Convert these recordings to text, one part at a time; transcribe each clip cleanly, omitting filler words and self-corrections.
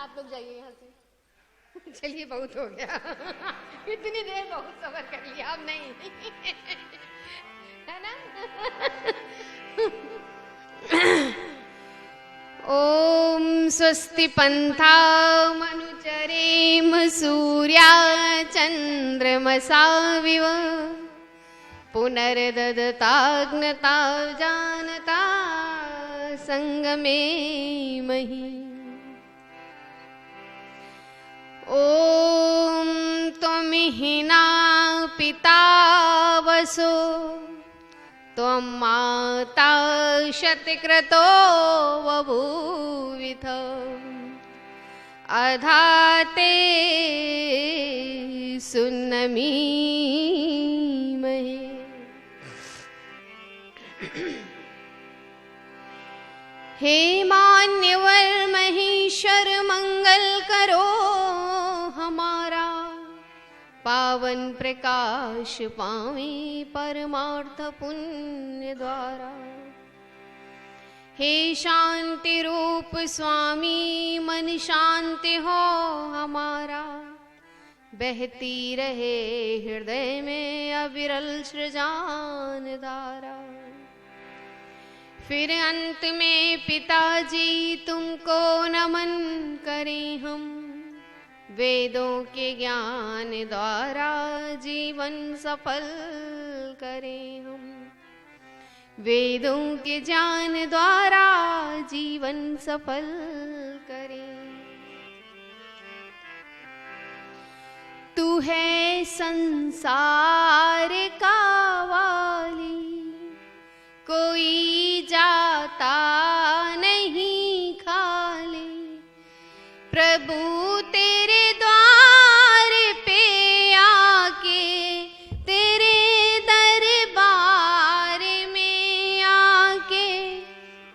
आप लोग जाइए यहाँ से। चलिए बहुत हो गया। इतनी देर बहुत सबर कर लिया, अब नहीं है ना। ओम स्वस्ति पंथा मनुचरेम सूर्या चंद्रमसा विव पुनर्ददताग्नता जानता संगमे मही। ओम त्वमिहिना पिता वसो त्वं माता शतक्रतो बभूविथ अधाते सुन्नमीमहे। हे मान्यवर महेश्वर मंगल करो हमारा, पावन प्रकाश पावे परमार्थ पुण्य द्वारा। हे शांति रूप स्वामी मन शांति हो हमारा, बहती रहे हृदय में अविरल सृजान धारा। फिर अंत में पिताजी तुमको नमन करें हम, वेदों के ज्ञान द्वारा जीवन सफल करें हम, वेदों के ज्ञान द्वारा जीवन सफल करें। तू है संसार का वाली, कोई जाता नहीं खाली, प्रभु तेरे द्वार पे आके, तेरे दरबार में आके,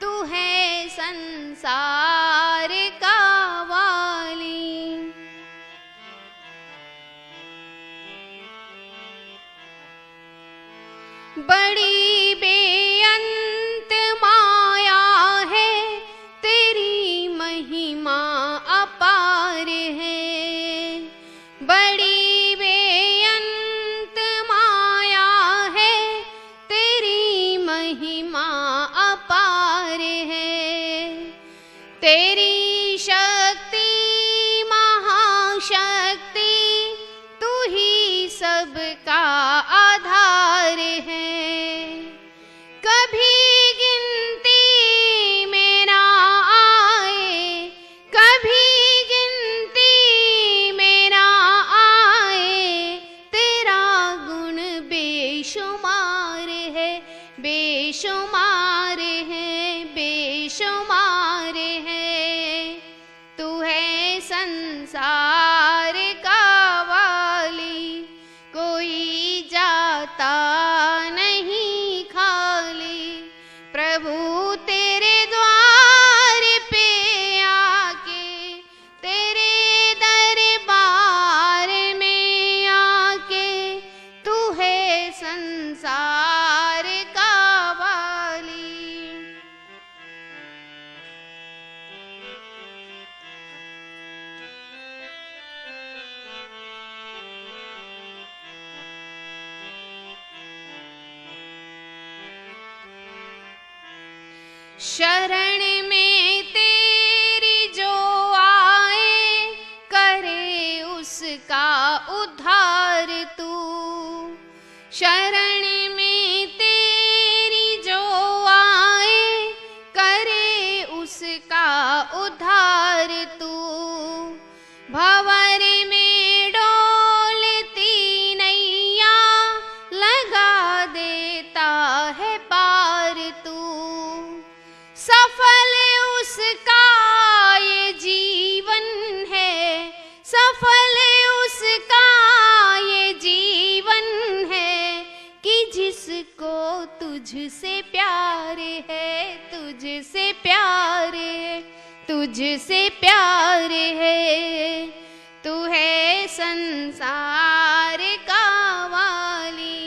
तू है संसार का वाली। बड़ी बेअंत माया है तेरी महिमा अपार है, बड़ी बेअंत माया है तेरी महिमा अपार है। तेरी शक्ति महाशक्ति, तू ही सबका आधार है। कभी गिनती में ना आए, कभी गिनती में ना आए, तेरा गुण बेशुमार है, बेशुमार है, बेशुमार है। तू है संसार का वाली, कोई जाता नहीं खाली, प्रभु तेरे द्वार पे आके, तेरे दरबार में आके, तू है संसार का वाली। शरण में तेरी जो आए, करे उसका उद्धार तू। शरण में तेरी जो आए, करे उसका उद्धार तू। भंवर में डोलती नैया, लगा देता है पार तू। सफल उसका ये जीवन है, सफल उसका ये जीवन है, कि जिसको तुझसे प्यार है, तुझसे प्यार है, तुझसे प्यार है। तू है संसार का वाली।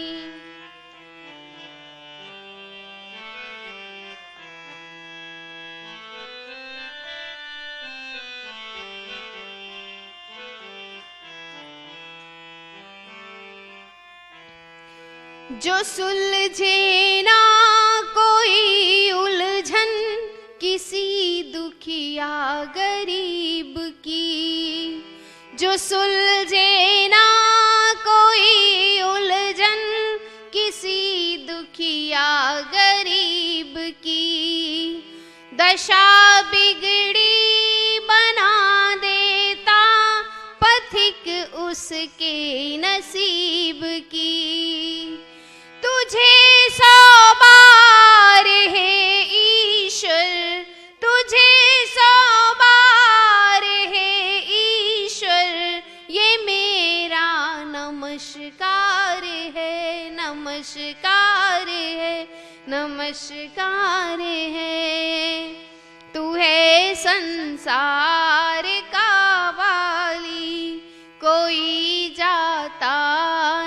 जो सुलझे ना कोई उलझन किसी दुखिया गरीब की, जो सुलझे ना कोई उलझन किसी दुखिया गरीब की, दशा बिगड़ी बना देता पथिक उसके नसीब की। तुझे 100 बार है ईश्वर, तुझे 100 बार है ईश्वर, ये मेरा नमस्कार है, नमस्कार है, नमस्कार है। तू है संसार का वाली, कोई जाता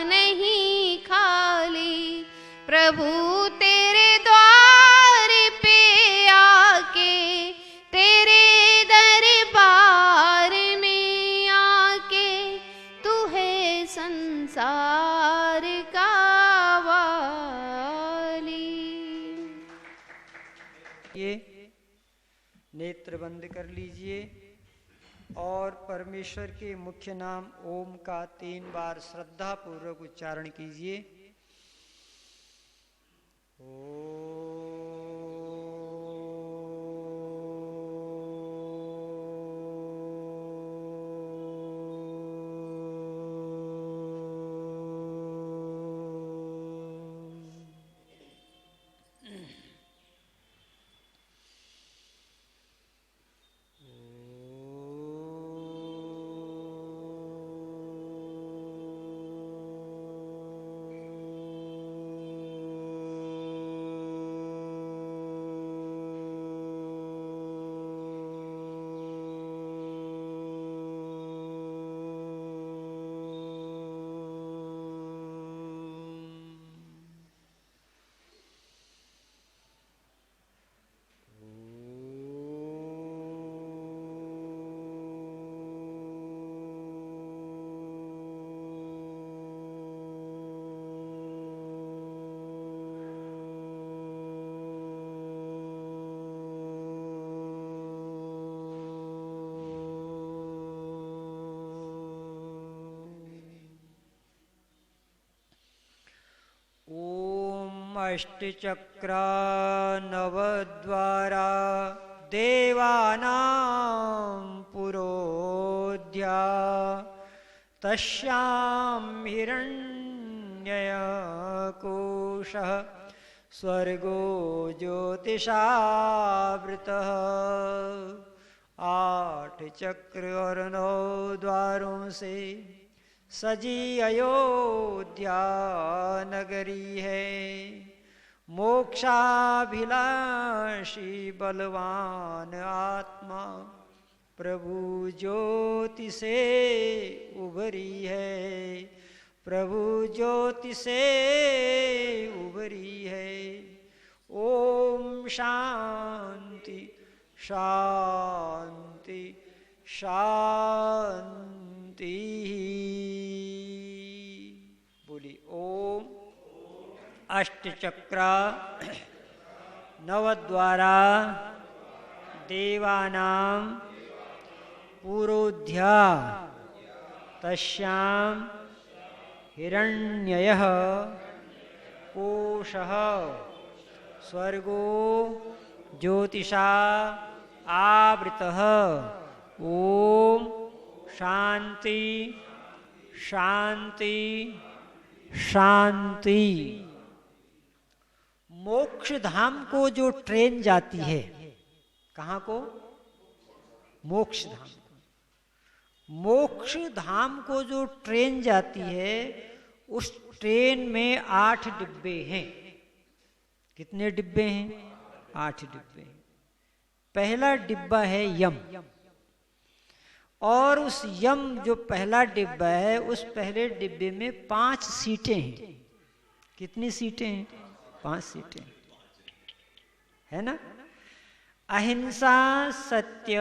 नहीं खाली, प्रभु तेरे द्वार पे आके, तेरे दरबार में आके, तू है संसार का वाली। ये नेत्र बंद कर लीजिए और परमेश्वर के मुख्य नाम ओम का 3 बार श्रद्धा पूर्वक उच्चारण कीजिए। अष्टचक्रा नवद्वारा देवानां पुरोध्या तस्यां हिरण्यकोशः स्वर्गो ज्योतिषावृतः। 8 चक्र और 9 द्वारों से सजी अयोध्या नगरी है। मोक्षाभिलाषी बलवान आत्मा प्रभु ज्योति से उभरी है, प्रभु ज्योति से उभरी है। ओम शांति शांति शांति। बोली ओम। अष्टचक्रा नवद्वारा देवानां पुरोध्या तस्यां हिरण्ययः कोशः स्वर्गो ज्योतिषा आवृतः। ओम शांति शांति शांति। मोक्ष धाम को जो ट्रेन जाती है, कहाँ को? मोक्ष धाम को। मोक्ष धाम को जो ट्रेन जाती है, उस ट्रेन में 8 डिब्बे हैं। कितने डिब्बे हैं? 8 डिब्बे हैं। पहला डिब्बा है यम, और उस यम जो पहला डिब्बा है, उस पहले डिब्बे में 5 सीटें हैं। कितनी सीटें हैं? 5 सीटें है ना। अहिंसा, सत्य,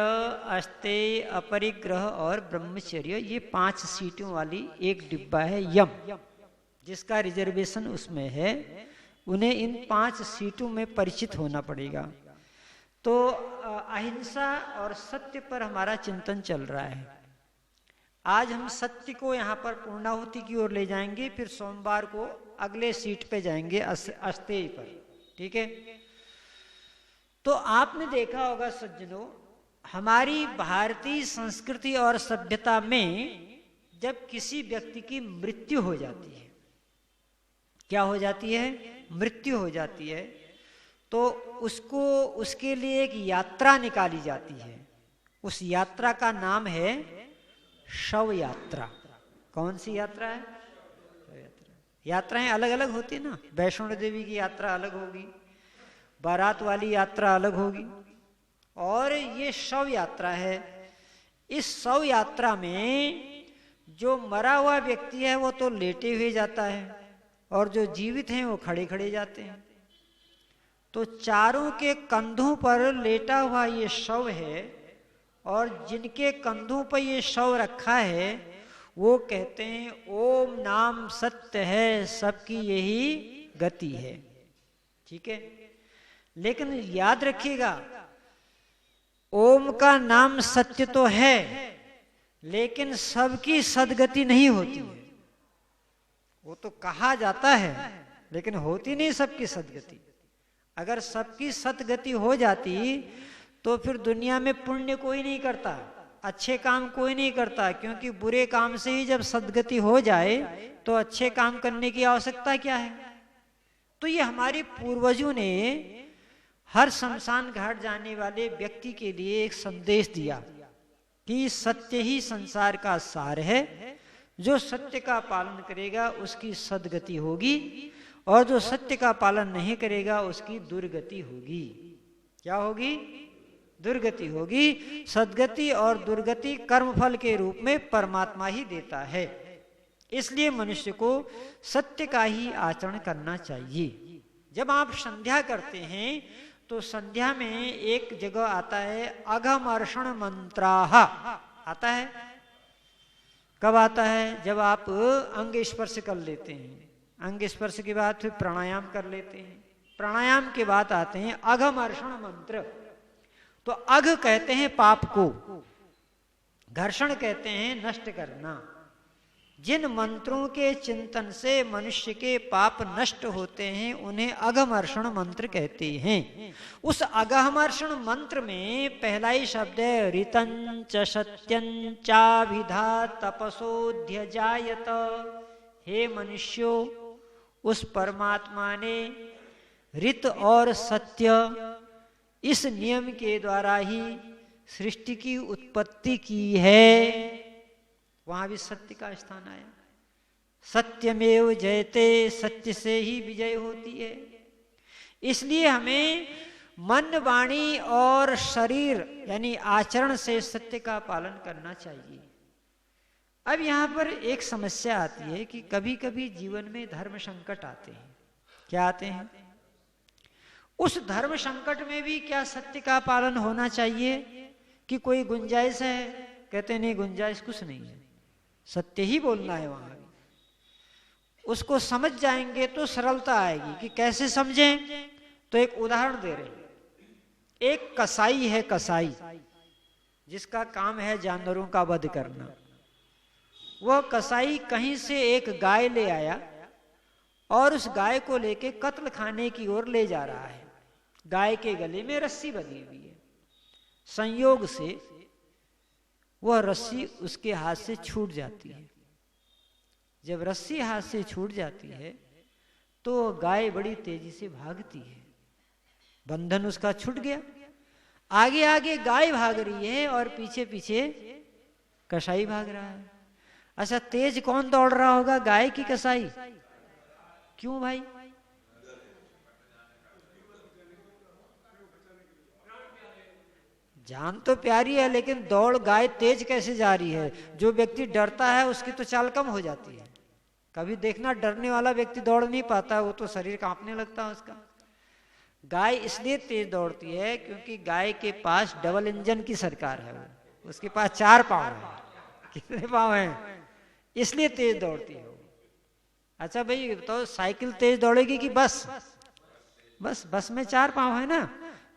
अस्तेय, अपरिग्रह और ब्रह्मचर्य, ये 5 सीटों वाली एक डिब्बा है यम, जिसका रिजर्वेशन उसमें है, उन्हें इन 5 सीटों में परिचित होना पड़ेगा। तो अहिंसा और सत्य पर हमारा चिंतन चल रहा है। आज हम सत्य को यहाँ पर पूर्णाहुति की ओर ले जाएंगे, फिर सोमवार को अगले सीट पे जाएंगे, अस्तेय पर। ठीक है। तो आपने देखा होगा सज्जनों, हमारी भारतीय संस्कृति और सभ्यता में जब किसी व्यक्ति की मृत्यु हो जाती है, क्या हो जाती है? मृत्यु हो जाती है, तो उसको उसके लिए एक यात्रा निकाली जाती है। उस यात्रा का नाम है शव यात्रा। कौन सी यात्रा है? शव यात्रा। यात्राएं अलग अलग होती है ना, वैष्णो देवी की यात्रा अलग होगी, बारात वाली यात्रा अलग होगी, और ये शव यात्रा है। इस शव यात्रा में जो मरा हुआ व्यक्ति है वो तो लेटे हुए जाता है, और जो जीवित हैं वो खड़े खड़े जाते हैं। तो चारों के कंधों पर लेटा हुआ ये शव है, और जिनके कंधों पर ये शव रखा है वो कहते हैं ओम नाम सत्य है, सबकी यही गति है। ठीक है। लेकिन याद रखिएगा, ओम का नाम सत्य तो है, लेकिन सबकी सदगति नहीं होती है। वो तो कहा जाता है, लेकिन होती नहीं सबकी सदगति। अगर सबकी सदगति हो जाती तो फिर दुनिया में पुण्य कोई नहीं करता, अच्छे काम कोई नहीं करता, क्योंकि बुरे काम से ही जब सदगति हो जाए तो अच्छे काम करने की आवश्यकता क्या है। तो ये हमारे पूर्वजों ने हर शमशान घाट जाने वाले व्यक्ति के लिए एक संदेश दिया कि सत्य ही संसार का सार है, जो सत्य का पालन करेगा उसकी सदगति होगी, और जो सत्य का पालन नहीं करेगा उसकी दुर्गति होगी। क्या होगी? दुर्गति होगी। सदगति और दुर्गति कर्मफल के रूप में परमात्मा ही देता है। इसलिए मनुष्य को सत्य का ही आचरण करना चाहिए। जब आप संध्या करते हैं तो संध्या में एक जगह आता है अघमर्षण मंत्राः, आता है। कब आता है? जब आप अंग स्पर्श कर लेते हैं, अंग स्पर्श के बाद फिर प्राणायाम कर लेते हैं, प्राणायाम के बाद आते हैं अघमर्षण मंत्र। तो अघ कहते हैं पाप को, घर्षण कहते हैं नष्ट करना। जिन मंत्रों के चिंतन से मनुष्य के पाप नष्ट होते हैं उन्हें अघमर्षण मंत्र कहते हैं। उस अघमर्षण मंत्र में पहला ही शब्द है ऋतं च सत्यं चाभिधा तपसोऽध्यजायत। हे मनुष्यों, उस परमात्मा ने ऋत और सत्य इस नियम के द्वारा ही सृष्टि की उत्पत्ति की है। वहां भी सत्य का स्थान आया। सत्यमेव जयते, सत्य से ही विजय होती है। इसलिए हमें मन, वाणी और शरीर यानी आचरण से सत्य का पालन करना चाहिए। अब यहां पर एक समस्या आती है कि कभी कभी जीवन में धर्म संकट आते हैं। क्या आते हैं? उस धर्म संकट में भी क्या सत्य का पालन होना चाहिए कि कोई गुंजाइश है? कहते नहीं, गुंजाइश कुछ नहीं है, सत्य ही बोलना है। वहां उसको समझ जाएंगे तो सरलता आएगी कि कैसे समझें। तो एक उदाहरण दे रहे हैं। एक कसाई है, कसाई जिसका काम है जानवरों का वध करना। वह कसाई कहीं से एक गाय ले आया और उस गाय को लेके कत्ल खाने की ओर ले जा रहा है। गाय के गले में रस्सी बंधी हुई है। संयोग से वह रस्सी उसके हाथ से छूट जाती है। जब रस्सी हाथ से छूट जाती है तो गाय बड़ी तेजी से भागती है। बंधन उसका छूट गया। आगे आगे गाय भाग रही है और पीछे पीछे कसाई भाग रहा है। अच्छा, तेज कौन दौड़ रहा होगा, गाय की कसाई? क्यों भाई? जान तो प्यारी है, लेकिन दौड़ गाय तेज कैसे जा रही है? जो व्यक्ति डरता है उसकी तो चाल कम हो जाती है। कभी देखना, डरने वाला व्यक्ति दौड़ नहीं पाता, वो तो शरीर कांपने लगता है उसका। गाय इसलिए तेज दौड़ती है क्योंकि गाय के पास डबल इंजन की सरकार है। वो उसके पास 4 पांव है। कितने पांव हैं? इसलिए तेज दौड़ती है। अच्छा भाई तो साइकिल तेज दौड़ेगी कि बस? बस में 4 पांव है ना,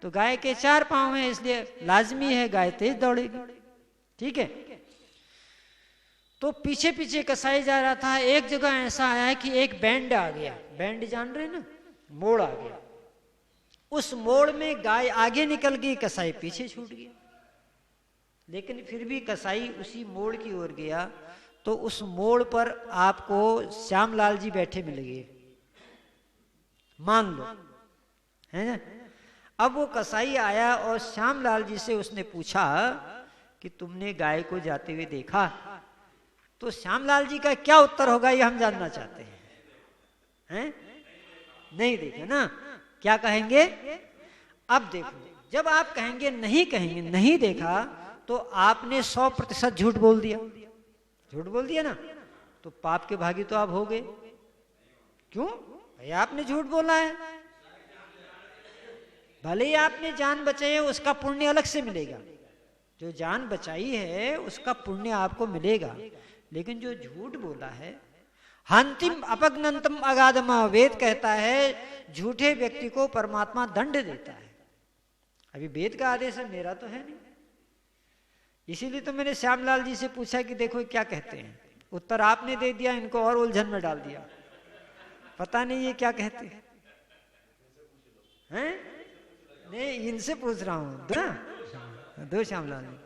तो गाय के 4 पांव हैं, इसलिए लाजमी है गाय तेज दौड़ेगी। ठीक है। तो पीछे पीछे कसाई जा रहा था, एक जगह ऐसा आया कि एक बैंड आ गया। बैंड जान रहे ना, मोड़ आ गया। उस मोड़ में गाय आगे निकल गई, कसाई पीछे छूट गया। लेकिन फिर भी कसाई उसी मोड़ की ओर गया, तो उस मोड़ पर आपको श्यामलाल जी बैठे मिलेंगे, मान लो, है ना। अब वो कसाई आया और श्यामलाल जी से उसने पूछा कि तुमने गाय को जाते हुए देखा? तो श्यामलाल जी का क्या उत्तर होगा ये हम जानना चाहते हैं। नहीं देखा ना, क्या कहेंगे? अब देखो, जब आप कहेंगे नहीं देखा, तो आपने 100% झूठ बोल दिया। झूठ बोल दिया ना, तो पाप के भागी तो आप हो गए। क्यों भाई? आपने झूठ बोला है। भले ही आपने जान बचाई है, उसका पुण्य अलग से मिलेगा। जो जान बचाई है उसका पुण्य आपको मिलेगा, लेकिन जो झूठ बोला है, हंतिम अपग्नंतम अगाधमा, वेद कहता है झूठे व्यक्ति को परमात्मा दंड देता है। अभी वेद का आदेश है, मेरा तो है नहीं। इसीलिए तो मैंने श्यामलाल जी से पूछा कि देखो क्या कहते हैं। उत्तर आपने दे दिया, इनको और उलझन में डाल दिया। पता नहीं ये क्या कहते हैं। नहीं, इनसे पूछ रहा हूं। दो श्यामलाल जी।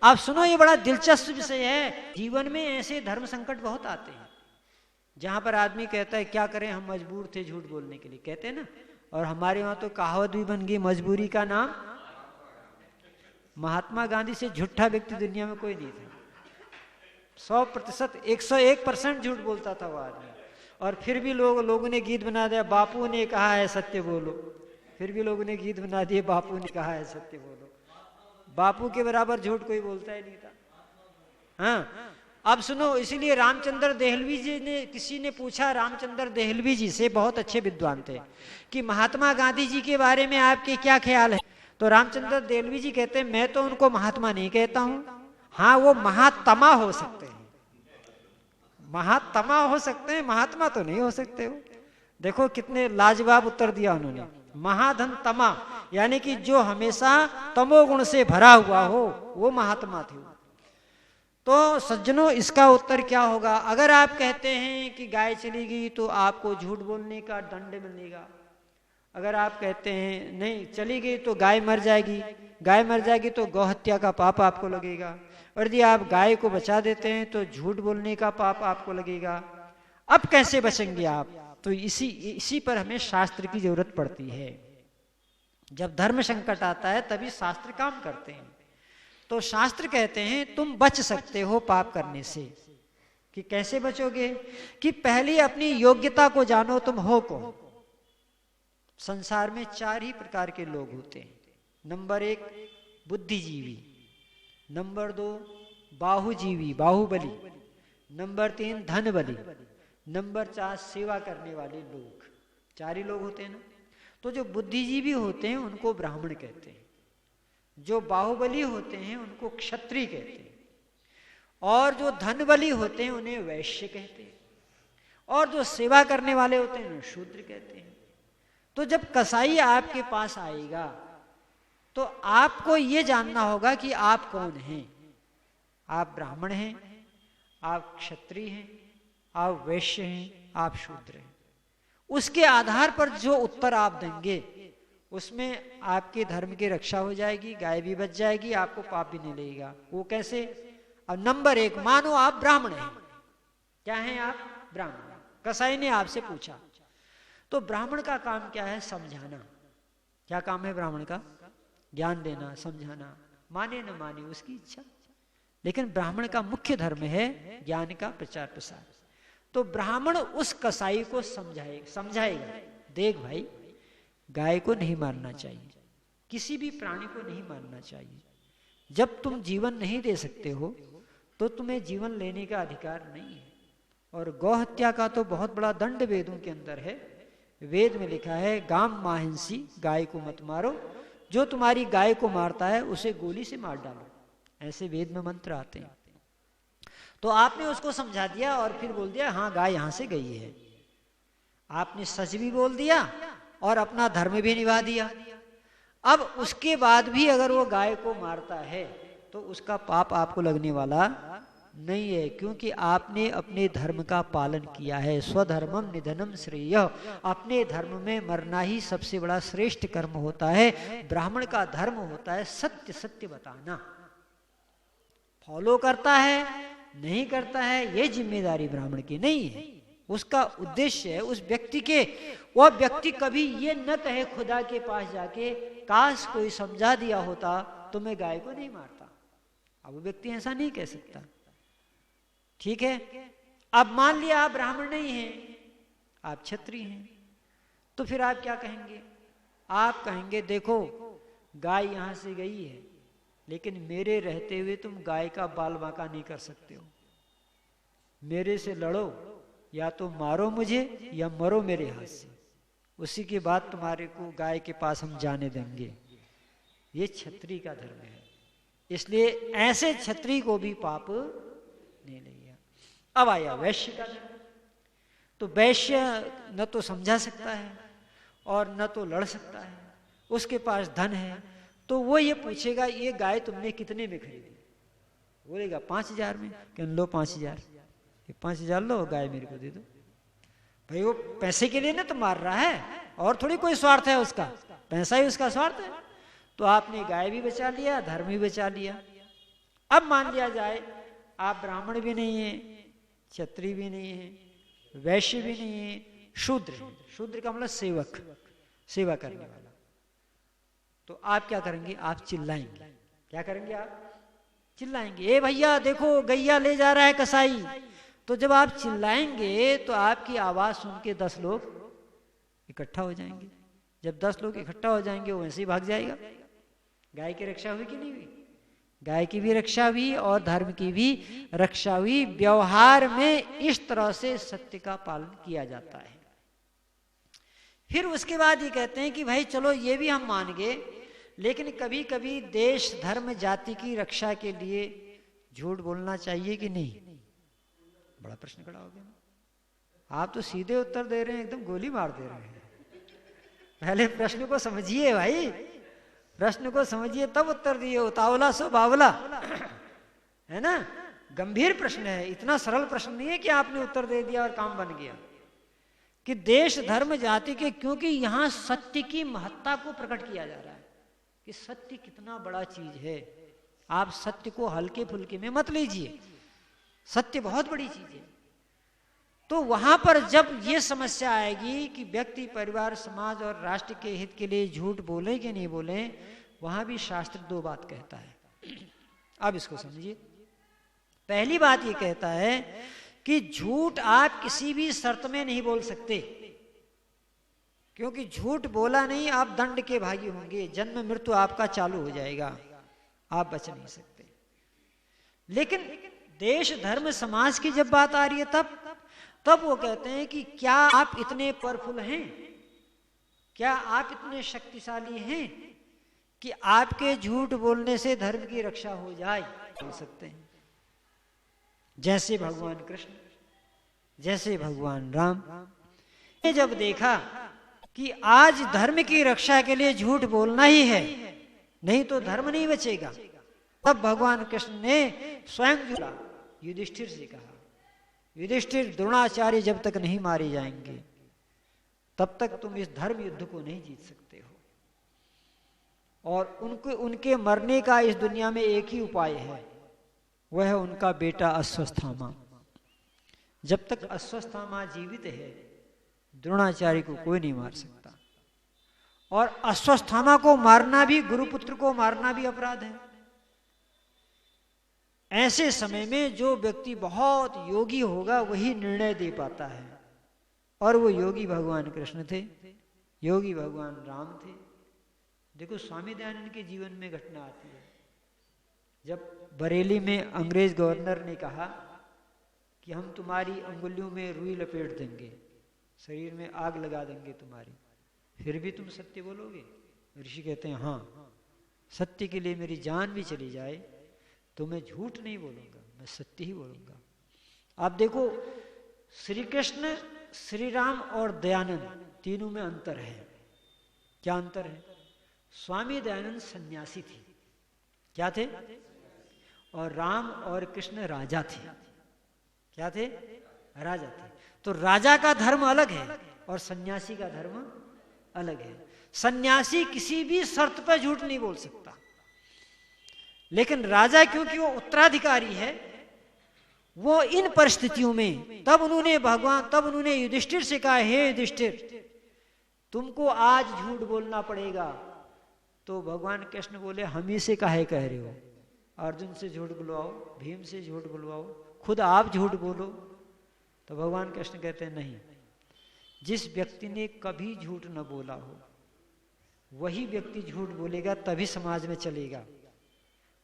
आप सुनो, ये बड़ा दिलचस्प विषय है। जीवन में ऐसे धर्म संकट बहुत आते हैं जहां पर आदमी कहता है क्या करें, हम मजबूर थे झूठ बोलने के लिए, कहते हैं ना। और हमारे वहां तो कहावत भी बन गई, मजबूरी का नाम। महात्मा गांधी से झूठा व्यक्ति दुनिया में कोई नहीं था। 100%, 101% झूठ बोलता था वो आदमी। और फिर भी लोगों ने गीत बना दिया, बापू ने कहा है सत्य बोलो। फिर भी लोगों ने गीत बना दिए, बापू ने कहा है सत्य बोलो। बापू के बराबर झूठ कोई बोलता ही नहीं था। हाँ, अब सुनो, इसीलिए रामचंद्र देहलवी जी ने, किसी ने पूछा रामचंद्र देहलवी जी से, बहुत अच्छे विद्वान थे, कि महात्मा गांधी जी के बारे में आपके क्या ख्याल है? तो रामचंद्र देहलवी जी कहते हैं, मैं तो उनको महात्मा नहीं कहता हूं। हाँ, वो महात्मा हो सकते हैं, महात्मा हो सकते हैं, महात्मा तो नहीं हो सकते हो। देखो कितने लाजवाब उत्तर दिया उन्होंने। महाधन तमा, यानी कि जो हमेशा तमोगुण से भरा हुआ हो, वो महात्मा थे। तो सज्जनों, इसका उत्तर क्या होगा? अगर आप कहते हैं कि गाय चली गई तो आपको झूठ बोलने का दंड मिलेगा। अगर आप कहते हैं नहीं चली गई तो गाय मर जाएगी, गाय मर जाएगी तो गौहत्या का पाप आपको लगेगा। और यदि आप गाय को बचा देते हैं तो झूठ बोलने का पाप आपको लगेगा। अब कैसे बचेंगे आप? तो इसी पर हमें शास्त्र की जरूरत पड़ती है। जब धर्म संकट आता है तभी शास्त्र काम करते हैं। तो शास्त्र कहते हैं तुम बच सकते हो पाप करने से। कि कैसे बचोगे? कि पहले अपनी योग्यता को जानो, तुम हो कौन। संसार में 4 ही प्रकार के लोग होते हैं। नंबर 1 बुद्धिजीवी, नंबर 2 बाहुजीवी, बाहुबली, नंबर 3 धनबली, नंबर 4 सेवा करने वाले लोग। 4 ही लोग होते हैं ना। तो जो बुद्धिजीवी होते हैं उनको ब्राह्मण कहते हैं, जो बाहुबली होते हैं उनको क्षत्रिय कहते हैं, और जो धनबली होते हैं उन्हें वैश्य कहते हैं, और जो सेवा करने वाले होते हैं उन्हें शूद्र कहते हैं। तो जब कसाई आपके पास आएगा तो आपको ये जानना होगा कि आप कौन हैं। आप ब्राह्मण हैं, आप क्षत्रिय हैं, आप वैश्य हैं, आप शूद्र हैं। उसके आधार पर जो उत्तर आप देंगे उसमें आपके धर्म की रक्षा हो जाएगी, गाय भी बच जाएगी, आपको पाप भी नहीं लगेगा। वो कैसे? अब नंबर 1, मानो आप ब्राह्मण हैं। क्या हैं आप? ब्राह्मण। कसाई ने आपसे पूछा, तो ब्राह्मण का काम क्या है? समझाना। क्या काम है ब्राह्मण का? ज्ञान देना, समझाना। माने न माने उसकी इच्छा, लेकिन ब्राह्मण का मुख्य धर्म है ज्ञान का प्रचार प्रसार। तो ब्राह्मण उस कसाई को समझाएगा, देख भाई, गाय को नहीं मारना चाहिए, किसी भी प्राणी को नहीं मारना चाहिए। जब तुम जीवन नहीं दे सकते हो तो तुम्हें जीवन लेने का अधिकार नहीं है। और गौ हत्या का तो बहुत बड़ा दंड वेदों के अंदर है। वेद में लिखा है, गाम माहिंसी, गाय को मत मारो, जो तुम्हारी गाय को मारता है उसे गोली से मार डालो। ऐसे वेद में मंत्र आते हैं। तो आपने उसको समझा दिया और फिर बोल दिया हाँ गाय यहां से गई है, आपने सच भी बोल दिया और अपना धर्म भी निभा दिया। अब उसके बाद भी अगर वो गाय को मारता है तो उसका पाप आपको लगने वाला नहीं है, क्योंकि आपने अपने धर्म का पालन किया है। स्वधर्मम निधनम श्रेय, अपने धर्म में मरना ही सबसे बड़ा श्रेष्ठ कर्म होता है। ब्राह्मण का धर्म होता है सत्य सत्य बताना। फॉलो करता है नहीं करता है ये जिम्मेदारी ब्राह्मण की नहीं है। उसका उद्देश्य है उस व्यक्ति के, वह व्यक्ति कभी ये न कहे खुदा के पास जाके काश कोई समझा दिया होता तो मैं गाय को नहीं मारता। अब वो व्यक्ति ऐसा नहीं कह सकता। ठीक है, अब मान लिया आप ब्राह्मण नहीं हैं, आप क्षत्रिय हैं, तो फिर आप क्या कहेंगे? आप कहेंगे देखो गाय यहां से गई है, लेकिन मेरे रहते हुए तुम गाय का बाल बांका नहीं कर सकते हो। मेरे से लड़ो, या तो मारो मुझे या मरो मेरे हाथ से, उसी के बाद तुम्हारे को गाय के पास हम जाने देंगे। ये क्षत्रिय का धर्म है, इसलिए ऐसे क्षत्रिय को भी पाप नहीं लगेगा। अब आया वैश्य का धर्म। तो वैश्य न तो समझा सकता है और न तो लड़ सकता है, उसके पास धन है, तो वो ये पूछेगा ये गाय तुमने कितने में खरीदी? बोलेगा 5,000 में। कहने लो 5,000, 5,000 लो, गाय मेरे को दे दो। भाई वो पैसे के लिए ना तो मार रहा है, और थोड़ी कोई स्वार्थ है उसका, पैसा ही उसका स्वार्थ है। तो आपने गाय भी बचा लिया, धर्म भी बचा लिया। अब मान लिया जाए आप ब्राह्मण भी नहीं है, क्षत्रिय भी नहीं है, वैश्य भी नहीं है, शूद्र है। शूद्र का मतलब सेवक, सेवा करने वाला। तो आप क्या करेंगे? आप चिल्लाएंगे। क्या करेंगे? आप चिल्लाएंगे, ए भैया देखो गैया ले जा रहा है कसाई। तो जब आप चिल्लाएंगे तो आपकी आवाज सुन के 10 लोग इकट्ठा हो जाएंगे। जब 10 लोग इकट्ठा हो जाएंगे वो वैसे ही भाग जाएगा। गाय की रक्षा हुई कि नहीं हुई? गाय की भी रक्षा हुई और धर्म की भी रक्षा हुई। व्यवहार में इस तरह से सत्य का पालन किया जाता है। फिर उसके बाद ये कहते हैं कि भाई चलो ये भी हम मान गए, लेकिन कभी कभी देश धर्म जाति की रक्षा के लिए झूठ बोलना चाहिए कि नहीं? बड़ा प्रश्न खड़ा हो गया। आप तो सीधे उत्तर दे रहे हैं, एकदम गोली मार दे रहे हैं। पहले प्रश्न को समझिए भाई, प्रश्न को समझिए तब उत्तर दिए। उतावला सो बावला, है ना? गंभीर प्रश्न है, इतना सरल प्रश्न नहीं है कि आपने उत्तर दे दिया और काम बन गया। कि देश धर्म जाति के, क्योंकि यहां सत्य की महत्ता को प्रकट किया जा रहा है कि सत्य कितना बड़ा चीज है। आप सत्य को हल्के फुल्के में मत लीजिए, सत्य बहुत बड़ी चीज है। तो वहां पर जब ये समस्या आएगी कि व्यक्ति, परिवार, समाज और राष्ट्र के हित के लिए झूठ बोले कि नहीं बोले, वहां भी शास्त्र 2 बात कहता है। अब इसको समझिए। पहली बात ये कहता है कि झूठ आप किसी भी शर्त में नहीं बोल सकते, क्योंकि झूठ बोला नहीं आप दंड के भागी होंगे, जन्म मृत्यु आपका चालू हो जाएगा, आप बच नहीं सकते। लेकिन देश धर्म समाज की जब बात आ रही है तब वो कहते हैं कि क्या आप इतने पावरफुल हैं, क्या आप इतने शक्तिशाली हैं कि आपके झूठ बोलने से धर्म की रक्षा हो जाए? बोल सकते हैं। जैसे भगवान कृष्ण, जैसे भगवान राम ने जब देखा कि आज धर्म की रक्षा के लिए झूठ बोलना ही है, नहीं तो धर्म नहीं बचेगा, तब भगवान कृष्ण ने स्वयं युधिष्ठिर से कहा, युधिष्ठिर द्रोणाचार्य जब तक नहीं मारे जाएंगे तब तक तुम इस धर्म युद्ध को नहीं जीत सकते हो। और उनके मरने का इस दुनिया में एक ही उपाय है, वह है उनका बेटा अश्वत्थामा। जब तक अश्वत्थामा जीवित है द्रोणाचार्य को कोई नहीं मार सकता। और अश्वत्थामा को मारना भी, गुरुपुत्र को मारना भी अपराध है। ऐसे समय में जो व्यक्ति बहुत योगी होगा वही निर्णय दे पाता है, और वो योगी भगवान कृष्ण थे, योगी भगवान राम थे। देखो स्वामी दयानंद के जीवन में घटना आती है, जब बरेली में अंग्रेज गवर्नर ने कहा कि हम तुम्हारी अंगुलियों में रुई लपेट देंगे, शरीर में आग लगा देंगे तुम्हारी, फिर भी तुम सत्य बोलोगे? ऋषि कहते हैं हाँ, सत्य के लिए मेरी जान भी चली जाए तो मैं झूठ नहीं बोलूंगा, मैं सत्य ही बोलूंगा। आप देखो श्री कृष्ण, श्री राम और दयानंद तीनों में अंतर है। क्या अंतर है? स्वामी दयानंद सन्यासी थे, क्या थे? और राम और कृष्ण राजा थे। क्या थे? राजा थे। तो राजा का धर्म अलग है और सन्यासी का धर्म अलग है। सन्यासी किसी भी शर्त पर झूठ नहीं बोल सकता, लेकिन राजा क्योंकि वो उत्तराधिकारी है, वो इन परिस्थितियों में तब उन्होंने युधिष्ठिर से कहा, हे युधिष्ठिर तुमको आज झूठ बोलना पड़ेगा। तो भगवान कृष्ण बोले, हम ही से काहे कह रहे हो? अर्जुन से झूठ बुलवाओ, भीम से झूठ बुलवाओ, खुद आप झूठ बोलो। तो भगवान कृष्ण कहते हैं नहीं, जिस व्यक्ति ने कभी झूठ न बोला हो वही व्यक्ति झूठ बोलेगा, तभी समाज में चलेगा।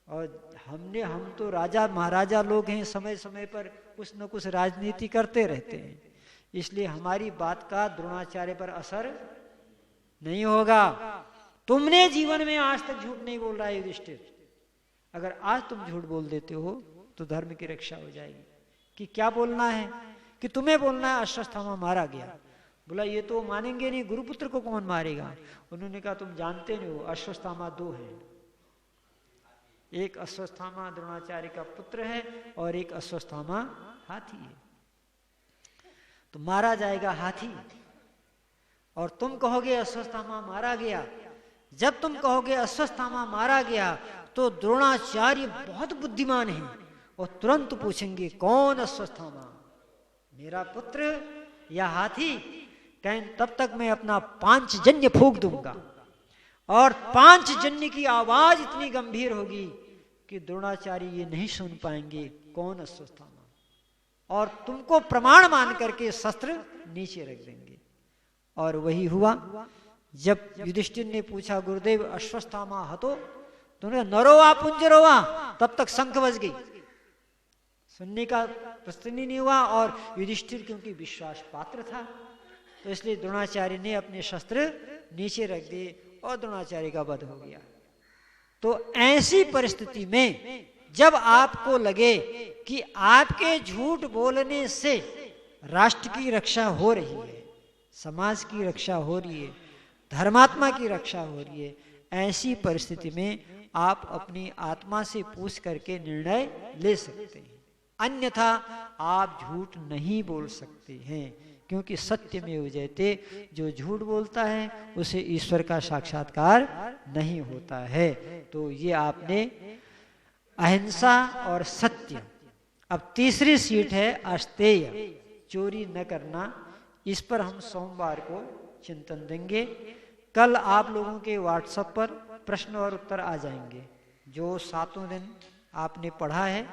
और हम तो राजा महाराजा लोग हैं, समय समय पर कुछ न कुछ राजनीति करते रहते हैं, इसलिए हमारी बात का द्रोणाचार्य पर असर नहीं होगा। तुमने जीवन में आज तक झूठ नहीं बोल रहा है युधिष्ठिर, अगर आज तुम झूठ बोल देते हो तो धर्म की रक्षा हो जाएगी। कि क्या बोलना है? कि तुम्हें बोलना है अश्वत्थामा मारा गया। बोला ये तो मानेंगे नहीं, गुरुपुत्र को कौन मारेगा? उन्होंने कहा तुम जानते नहीं हो, अश्वत्थामा दो हैं, एक अश्वत्थामा द्रोणाचार्य का पुत्र है और एक अश्वत्थामा हाथी है। तो मारा जाएगा हाथी और तुम कहोगे अश्वत्थामा मारा गया। जब तुम कहोगे अश्वत्थामा मारा गया तो द्रोणाचार्य बहुत बुद्धिमान हैं और तुरंत पूछेंगे कौन अश्वत्थामा, मेरा पुत्र या हाथी? कहें तब तक मैं अपना पांचजन्य फूंक दूंगा और पांचजन्य की आवाज इतनी गंभीर होगी कि द्रोणाचार्य ये नहीं सुन पाएंगे कौन अश्वत्थामा, और तुमको प्रमाण मान करके शस्त्र नीचे रख देंगे। और वही हुआ। जब युधिष्ठिर ने पूछा गुरुदेव अश्वत्थामा हतो, तो नरोवा पुंजरोवा, तब तक शंख बज गई, सुनने का प्रश्न नहीं हुआ। और युधिष्ठिर क्योंकि विश्वास पात्र था तो इसलिए द्रोणाचार्य ने अपने शस्त्र नीचे रख दिए और द्रोणाचार्य का वध हो गया। तो ऐसी परिस्थिति में जब आपको लगे कि आपके झूठ बोलने से राष्ट्र की रक्षा हो रही है, समाज की रक्षा हो रही है, धर्मात्मा की रक्षा हो रही है, ऐसी परिस्थिति में आप अपनी आत्मा से पूछ करके निर्णय ले सकते हैं। अन्यथा आप झूठ नहीं बोल सकते हैं, क्योंकि सत्य में जयते, जो झूठ बोलता है उसे ईश्वर का साक्षात्कार नहीं होता है। तो ये आपने अहिंसा और सत्य। अब तीसरी सीट है अस्तेय, चोरी न करना। इस पर हम सोमवार को चिंतन देंगे। कल आप लोगों के व्हाट्सएप पर प्रश्न और उत्तर आ जाएंगे। जो 7 दिन आपने पढ़ा है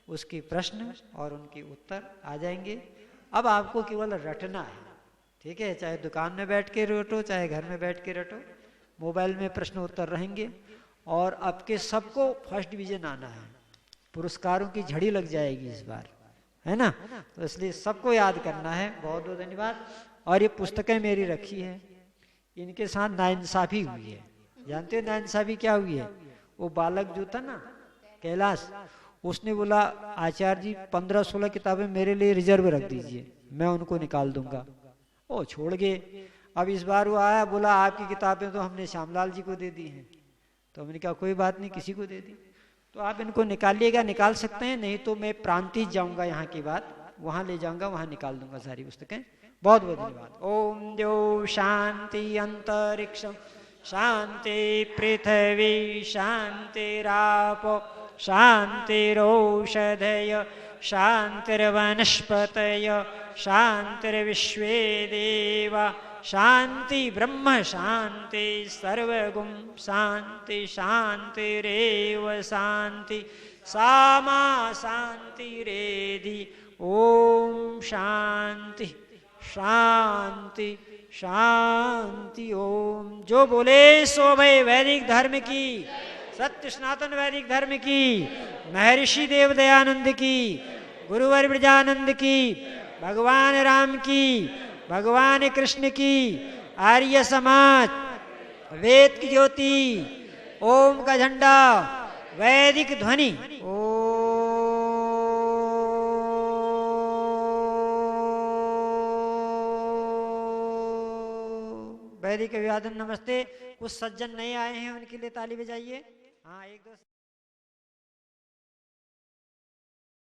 उसके प्रश्न और उनके उत्तर आ जाएंगे। अब आपको केवल रटना है, ठीक है? चाहे दुकान में बैठ के रटो, चाहे घर में बैठ के रटो, मोबाइल में प्रश्न उत्तर रहेंगे। और आपके सबको फर्स्ट डिवीजन आना है, पुरस्कारों की झड़ी लग जाएगी इस बार, है ना? तो इसलिए सबको याद करना है। बहुत बहुत धन्यवाद। और ये पुस्तकें मेरी रखी है, इनके साथ नाइंसाफी हुई है। जानते हो नाइंसाफी क्या हुई है? वो बालक जो था ना कैलाश, उसने बोला आचार्य जी 15-16 किताबें मेरे लिए रिजर्व रख दीजिए, मैं उनको निकाल दूंगा। ओ छोड़ गए। अब इस बार वो आया, बोला आपकी किताबें तो हमने श्यामलाल जी को दे दी हैं। तो हमने कहा कोई बात नहीं, किसी को दे दी। तो आप इनको निकालिएगा, निकाल सकते हैं, नहीं तो मैं प्रांतिज जाऊंगा यहाँ के बाद, वहाँ ले जाऊंगा, वहाँ निकाल दूंगा सारी पुस्तकें। बहुत बहुत धन्यवाद। ओम द्यो शांति अंतरिक्षम शांति पृथ्वी शांतिराप शांतिरोषधय शांतिर्वनस्पतय शांतिर्विश्वे देवा शांति ब्रह्म शांति सर्वगुण शांति शांतिरेव शांति सामा शांतिरेधि। ओम शांति शांति शांति। ओम। जो बोले सो भय वैदिक धर्म की, सत्य सनातन वैदिक धर्म की, महर्षि देव दयानंद की, गुरुवर ब्रजानंद की, भगवान राम की, भगवान कृष्ण की, आर्य समाज, वेद की ज्योति, ओम का झंडा, वैदिक ध्वनि। ओम। वैदिक अभिवादन नमस्ते। कुछ सज्जन नए आए हैं, उनके लिए ताली बजाइए। हाँ, एक दो